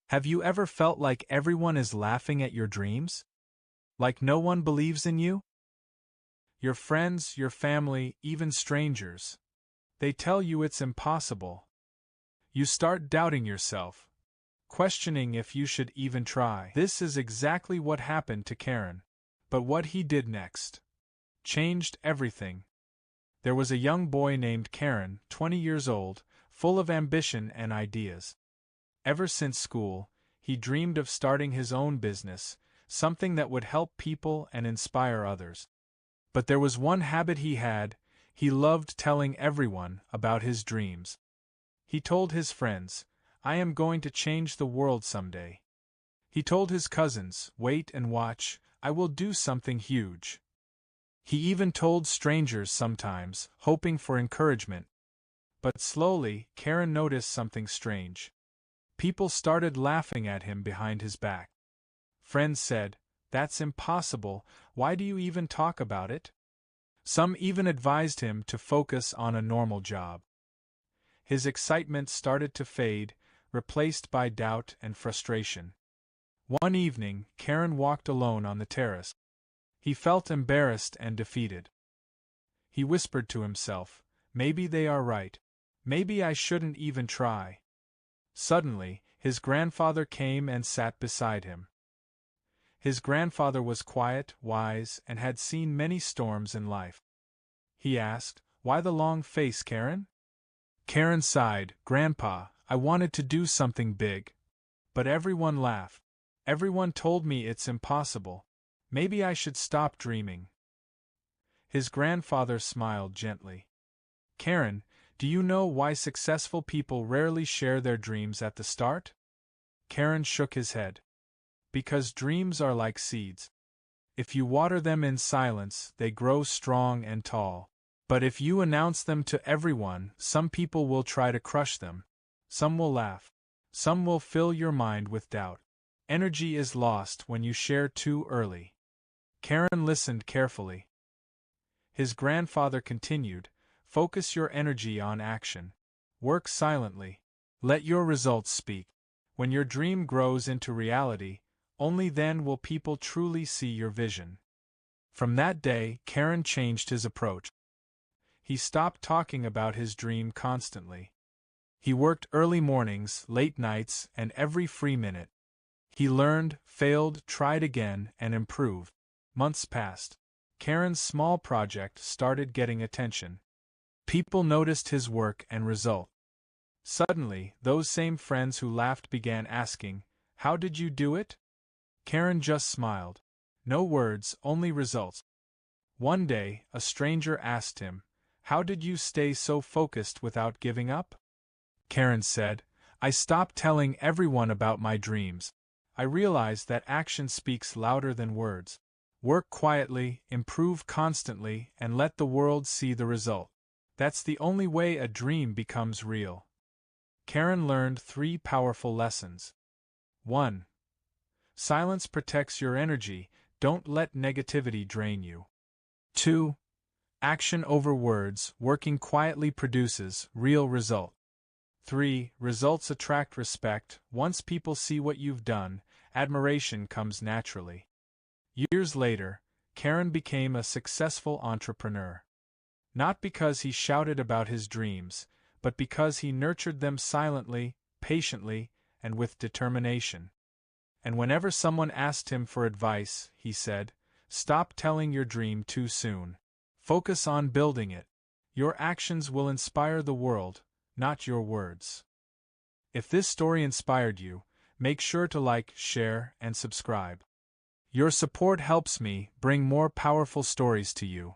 Have you ever felt like everyone is laughing at your dreams? Like no one believes in you? Your friends, your family, even strangers. They tell you it's impossible. You start doubting yourself, questioning if you should even try. This is exactly what happened to Karen. But what he did next changed everything. There was a young boy named Karen, 20 years old, full of ambition and ideas. Ever since school, he dreamed of starting his own business, something that would help people and inspire others. But there was one habit he had: he loved telling everyone about his dreams. He told his friends, "I am going to change the world someday." He told his cousins, "Wait and watch, I will do something huge." He even told strangers sometimes, hoping for encouragement. But slowly, Karen noticed something strange. People started laughing at him behind his back. Friends said, "That's impossible, why do you even talk about it?" Some even advised him to focus on a normal job. His excitement started to fade, replaced by doubt and frustration. One evening, Karen walked alone on the terrace. He felt embarrassed and defeated. He whispered to himself, "Maybe they are right. Maybe I shouldn't even try." Suddenly, his grandfather came and sat beside him. His grandfather was quiet, wise, and had seen many storms in life. He asked, "Why the long face, Karen?" Karen sighed, "Grandpa, I wanted to do something big. But everyone laughed. Everyone told me it's impossible. Maybe I should stop dreaming." His grandfather smiled gently. "Karen, do you know why successful people rarely share their dreams at the start?" Karen shook his head. "Because dreams are like seeds. If you water them in silence, they grow strong and tall. But if you announce them to everyone, some people will try to crush them. Some will laugh. Some will fill your mind with doubt. Energy is lost when you share too early." Karen listened carefully. His grandfather continued, "Focus your energy on action. Work silently. Let your results speak. When your dream grows into reality, only then will people truly see your vision." From that day, Karen changed his approach. He stopped talking about his dream constantly. He worked early mornings, late nights, and every free minute. He learned, failed, tried again, and improved. Months passed. Karen's small project started getting attention. People noticed his work and result. Suddenly, those same friends who laughed began asking, "How did you do it?" Karen just smiled. No words, only results. One day, a stranger asked him, "How did you stay so focused without giving up?" Karen said, "I stopped telling everyone about my dreams. I realized that action speaks louder than words. Work quietly, improve constantly, and let the world see the result. That's the only way a dream becomes real." Karen learned 3 powerful lessons. 1. Silence protects your energy, don't let negativity drain you. 2. Action over words, working quietly produces real result. 3. Results attract respect. Once people see what you've done, admiration comes naturally. Years later, Karen became a successful entrepreneur. Not because he shouted about his dreams, but because he nurtured them silently, patiently, and with determination. And whenever someone asked him for advice, he said, "Stop telling your dream too soon. Focus on building it. Your actions will inspire the world, not your words." If this story inspired you, make sure to like, share, and subscribe. Your support helps me bring more powerful stories to you.